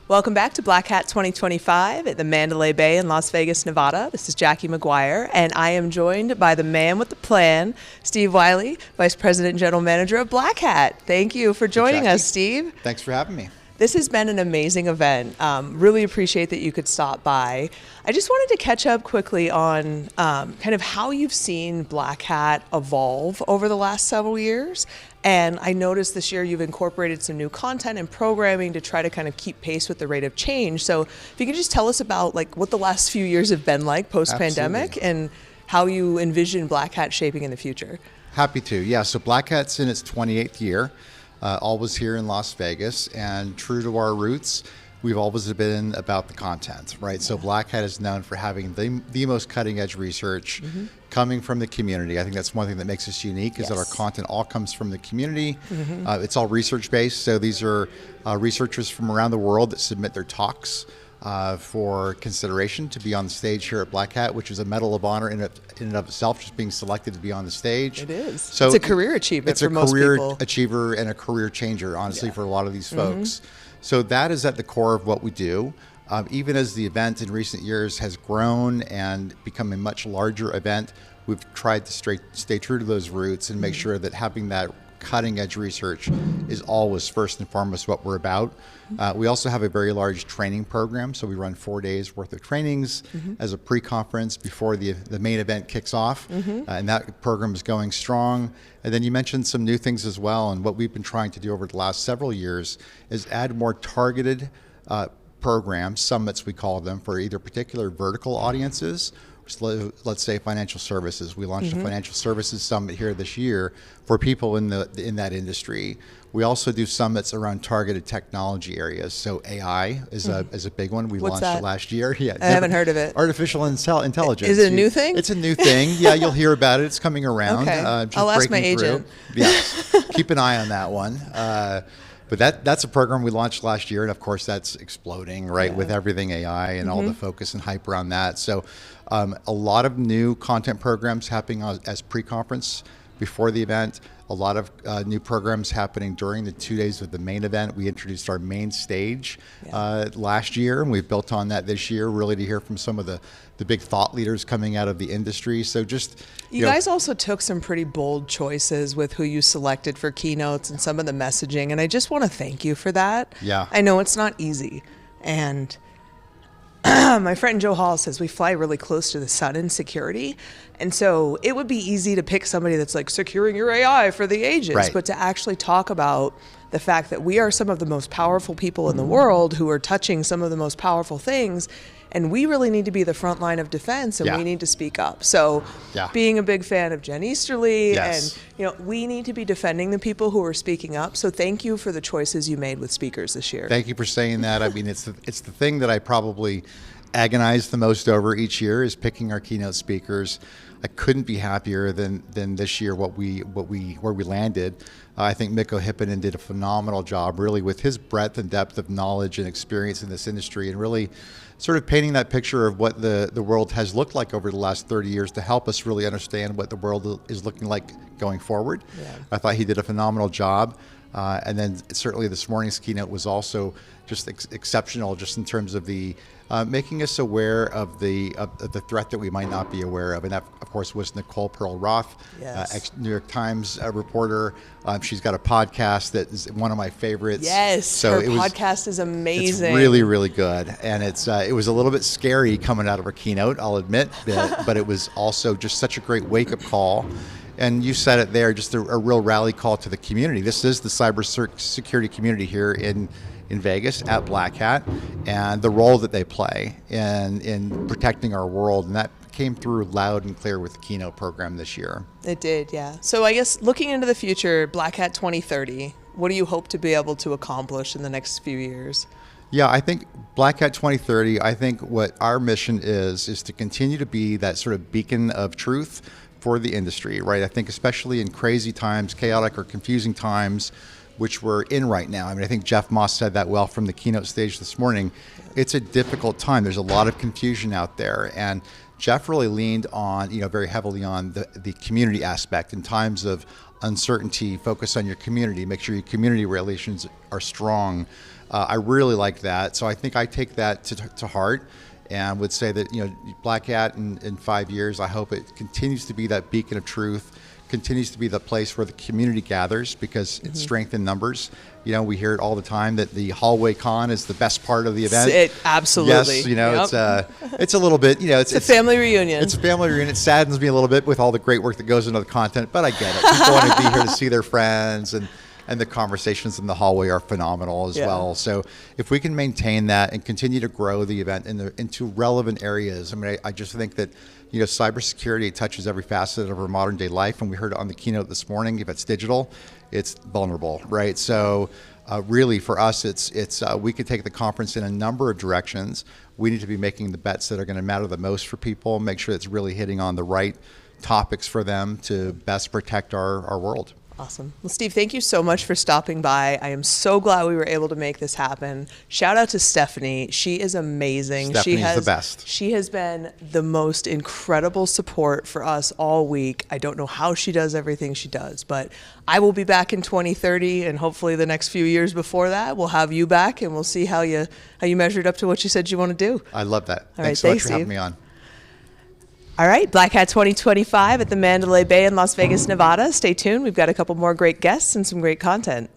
Welcome back to Black Hat 2025 at the Mandalay Bay in Las Vegas, Nevada. This is Jackie McGuire, and I am joined by the man with the plan, Steve Wylie, Vice President and General Manager of Black Hat. Thank you for joining us, Steve. Thanks for having me. This has been an amazing event. Really appreciate that you could stop by. I just wanted to catch up quickly on kind of how you've seen Black Hat evolve over the last several years. And I noticed this year you've incorporated some new content and programming to try to kind of keep pace with the rate of change. So if you could just tell us about like what the last few years have been like post-pandemic and how you envision Black Hat shaping in the future. Happy to. Yeah, so Black Hat's in its 28th year. Always here in Las Vegas, and true to our roots, we've always been about the content, right? So Black Hat is known for having the most cutting edge research coming from the community. I think that's one thing that makes us unique is that our content all comes from the community. It's all research based, so these are researchers from around the world that submit their talks for consideration to be on the stage here at Black Hat, which is a medal of honor in and of itself, just being selected to be on the stage. It is. So it's a career achievement for most people. It's a career achiever and a career changer, honestly, for a lot of these folks. So that is at the core of what we do. Even as the event in recent years has grown and become a much larger event, we've tried to stay true to those roots and make sure that having that cutting edge research is always first and foremost what we're about. We also have a very large training program, so we run 4 days worth of trainings as a pre-conference before the main event kicks off, and that program is going strong. And then you mentioned some new things as well, and what we've been trying to do over the last several years is add more targeted programs, summits we call them, for either particular vertical audiences. So let's say financial services. We launched a financial services summit here this year for people in that industry. We also do summits around targeted technology areas. So AI is a big one. We launched it last year. Yeah, I haven't heard of it. Artificial intelligence. Is it a new thing? It's a new thing. Yeah, you'll hear about it. It's coming around. Okay. I'll ask my agent. Yes, keep an eye on that one. But that's a program we launched last year, and of course that's exploding, right, with everything AI and all the focus and hype around that. So a lot of new content programs happening as pre-conference before the event, a lot of new programs happening during the 2 days of the main event. We introduced our main stage last year, and we've built on that this year, really to hear from some of the big thought leaders coming out of the industry. So just you guys also took some pretty bold choices with who you selected for keynotes and some of the messaging, and I just want to thank you for that. Yeah, I know it's not easy, and my friend Joe Hall says we fly really close to the sun in security, and so it would be easy to pick somebody that's like securing your AI for the agents, but to actually talk about the fact that we are some of the most powerful people in the world who are touching some of the most powerful things, and we really need to be the front line of defense, and we need to speak up. So being a big fan of Jen Easterly, and we need to be defending the people who are speaking up. So thank you for the choices you made with speakers this year. Thank you for saying that. I mean, it's the thing that I probably agonize the most over each year is picking our keynote speakers. I couldn't be happier than this year where we landed. I think Mikko Hyppönen did a phenomenal job, really, with his breadth and depth of knowledge and experience in this industry, and really sort of painting that picture of what the world has looked like over the last 30 years to help us really understand what the world is looking like going forward. I thought he did a phenomenal job. And then certainly this morning's keynote was also just exceptional, just in terms of the making us aware of the threat that we might not be aware of. And that, of course, was Nicole Perlroth, ex-New York Times reporter. She's got a podcast that is one of my favorites. Yes, so her podcast is amazing. It's really, really good. And it was a little bit scary coming out of her keynote, I'll admit, but it was also just such a great wake-up call. And you said it there, just a real rally call to the community. This is the cybersecurity community here in Vegas at Black Hat, and the role that they play in protecting our world. And that came through loud and clear with the keynote program this year. It did, yeah. So I guess looking into the future, Black Hat 2030, what do you hope to be able to accomplish in the next few years? Yeah, I think Black Hat 2030, I think what our mission is to continue to be that sort of beacon of truth for the industry, right? I think especially in crazy times, chaotic or confusing times, which we're in right now. I mean, I think Jeff Moss said that well from the keynote stage this morning. It's a difficult time. There's a lot of confusion out there, and Jeff really leaned on, very heavily on the community aspect in times of uncertainty, focus on your community, make sure your community relations are strong. I really like that. So I think I take that to heart and would say that, Black Hat in 5 years, I hope it continues to be that beacon of truth, continues to be the place where the community gathers, because it's strength in numbers. We hear it all the time that the hallway con is the best part of the event. It absolutely. Yes, it's a little bit, it's a family reunion. It's a family reunion. It saddens me a little bit with all the great work that goes into the content, but I get it. People want to be here to see their friends, and the conversations in the hallway are phenomenal as well. So if we can maintain that and continue to grow the event into relevant areas, I just think that cybersecurity touches every facet of our modern day life, and we heard it on the keynote this morning. If it's digital, it's vulnerable, right? So really for us, it's we could take the conference in a number of directions. We need to be making the bets that are going to matter the most for people, make sure it's really hitting on the right topics for them to best protect our world. Awesome. Well, Steve, thank you so much for stopping by. I am so glad we were able to make this happen. Shout out to Stephanie. She is amazing. Stephanie's the best. She has been the most incredible support for us all week. I don't know how she does everything she does, but I will be back in 2030, and hopefully the next few years before that, we'll have you back, and we'll see how you measured up to what you said you want to do. I love that. All Thanks right, so much for having me on. All right, Black Hat 2025 at the Mandalay Bay in Las Vegas, Nevada. Stay tuned. We've got a couple more great guests and some great content.